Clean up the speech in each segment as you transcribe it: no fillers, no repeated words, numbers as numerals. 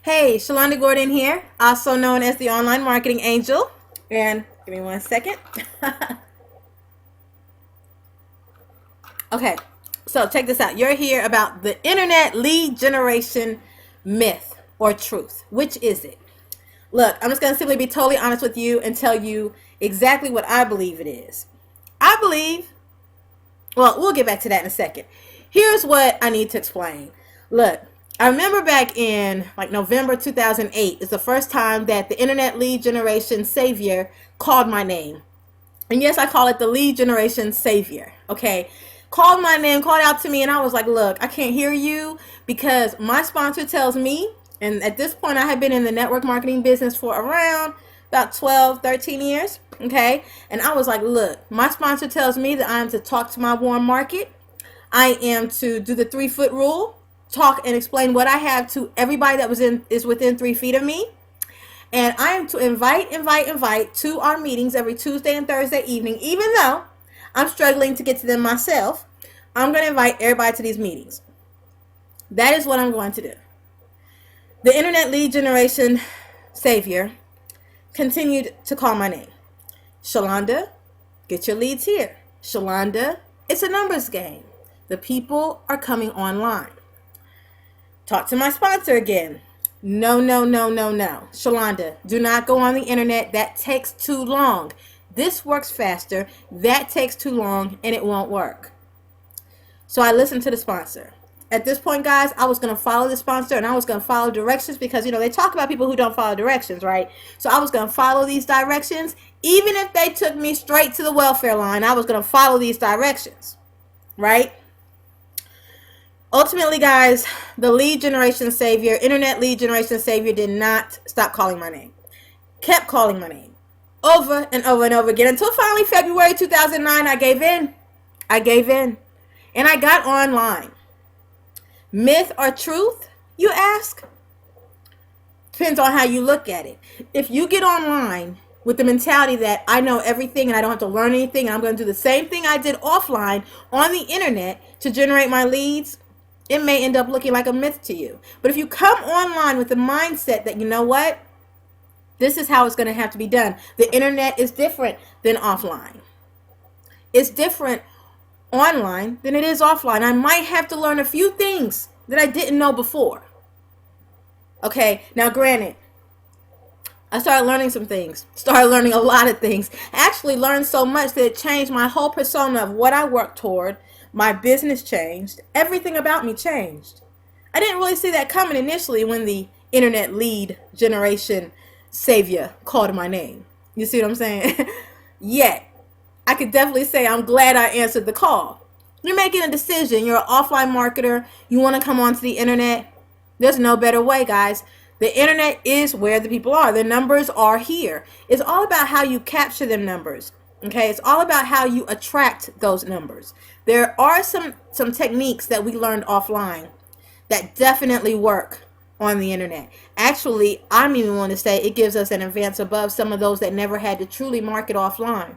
Hey, Shalonda Gordon here, also known as the Online Marketing Angel. And give me one second. Okay, so check this out. You're here about the internet lead generation myth or truth. Which is it? Look, I'm just going to simply be totally honest with you and tell you exactly what I believe it is. I believe, well, we'll get back to that in a second. Here's what I need to explain. Look, I remember back in like November 2008 is the first time that the internet lead generation savior called my name. And yes, I call it the lead generation savior. Okay. Called my name, called out to me, and I was like, look, I can't hear you because my sponsor tells me, and at this point I had been in the network marketing business for around about 12, 13 years. Okay. And I was like, look, my sponsor tells me that I am to talk to my warm market. I am to do the 3-foot rule, talk and explain what I have to everybody that is within 3 feet of me. And I am to invite to our meetings every Tuesday and Thursday evening, even though I'm struggling to get to them myself. I'm going to invite everybody to these meetings. That is what I'm going to do. The internet lead generation savior continued to call my name. Shalonda, get your leads here. Shalonda, it's a numbers game. The people are coming online. Talk to my sponsor again. No. Shalonda, do not go on the internet. That takes too long. This works faster. That takes too long and it won't work. So I listened to the sponsor. At this point, guys, I was going to follow the sponsor and I was going to follow directions because, they talk about people who don't follow directions, right? So I was going to follow these directions. Even if they took me straight to the welfare line, I was going to follow these directions, right? Ultimately, guys, the lead generation savior, internet lead generation savior, did not stop calling my name. Kept calling my name over and over and over again until finally February 2009, I gave in. And I got online. Myth or truth, you ask? Depends on how you look at it. If you get online with the mentality that I know everything and I don't have to learn anything and I'm going to do the same thing I did offline on the internet to generate my leads, it may end up looking like a myth to you. But if you come online with the mindset that, you know what, this is how it's going to have to be done. The internet is different than offline. It's different online than it is offline. I might have to learn a few things that I didn't know before. Okay, now granted, I started learning some things. Started learning a lot of things. I actually learned so much that it changed my whole persona of what I worked toward. My business changed. Everything about me changed. I didn't really see that coming initially when the internet lead generation savior called my name. You see what I'm saying? Yet, I could definitely say I'm glad I answered the call. You're making a decision. You're an offline marketer. You want to come onto the internet. There's no better way, guys. The internet is where the people are. The numbers are here. It's all about how you capture them numbers. Okay, it's all about how you attract those numbers. There are some techniques that we learned offline that definitely work on the internet. Actually, I'm even willing to say it gives us an advance above some of those that never had to truly market offline.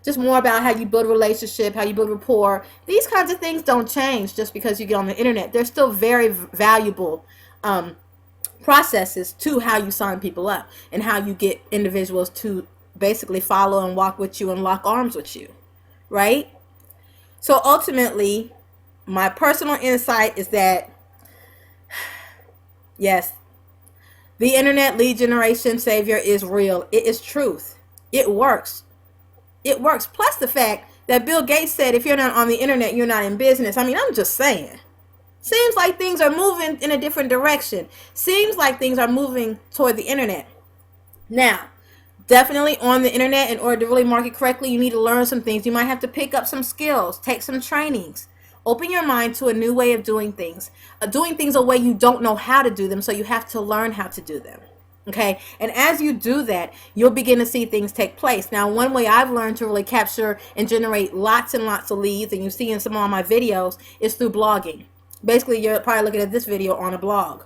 Just more about how you build a relationship, how you build rapport. These kinds of things don't change just because you get on the internet. They're still very valuable processes to how you sign people up and how you get individuals to basically follow and walk with you and lock arms with you, right? So ultimately, my personal insight is that, yes, the internet lead generation savior is real. It is truth. It works. It works. Plus the fact that Bill Gates said if you're not on the internet, you're not in business. I mean, I'm just saying. Seems like things are moving in a different direction. Seems like things are moving toward the internet. Now, definitely on the internet, in order to really market correctly, you need to learn some things. You might have to pick up some skills, take some trainings, open your mind to a new way of doing things a way you don't know how to do them, so you have to learn how to do them. Okay, and as you do that, you'll begin to see things take place. Now, one way I've learned to really capture and generate lots and lots of leads, and you see in some of my videos, is through blogging. Basically, you're probably looking at this video on a blog.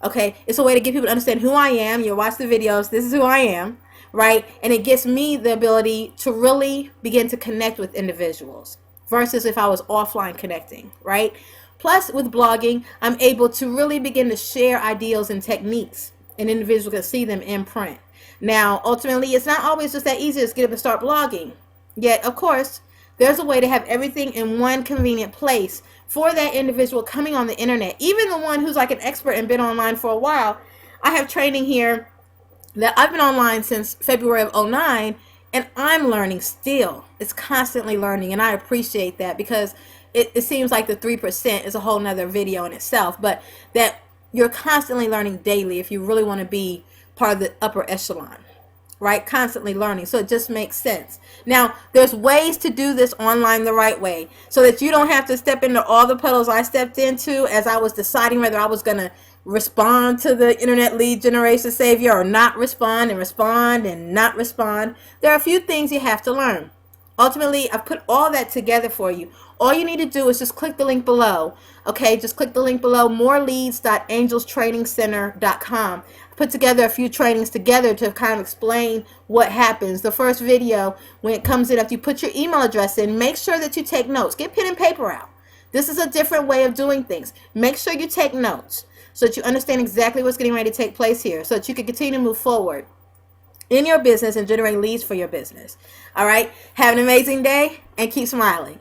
Okay, it's a way to get people to understand who I am. You watch the videos, this is who I am, right? And it gives me the ability to really begin to connect with individuals versus if I was offline connecting, right? Plus, with blogging, I'm able to really begin to share ideals and techniques, and individuals can see them in print. Now, ultimately, it's not always just that easy to get up and start blogging. Yet, of course, there's a way to have everything in one convenient place for that individual coming on the internet. Even the one who's like an expert and been online for a while. I have training here that I've been online since February of 09, and I'm learning still. It's constantly learning, and I appreciate that, because it seems like the 3% is a whole nother video in itself, but that you're constantly learning daily if you really want to be part of the upper echelon, right? Constantly learning. So it just makes sense. Now, there's ways to do this online the right way so that you don't have to step into all the puddles I stepped into as I was deciding whether I was going to respond to the internet lead generation savior or not respond and not respond. There are a few things you have to learn. Ultimately, I've put all that together for you. All you need to do is just click the link below. Okay, just click the link below, moreleads.angelstrainingscenter.com. I put together a few trainings together to kind of explain what happens. The first video, when it comes in, after you put your email address in, make sure that you take notes. Get pen and paper out. This is a different way of doing things. Make sure you take notes so that you understand exactly what's getting ready to take place here, so that you can continue to move forward in your business and generate leads for your business. All right, have an amazing day and keep smiling.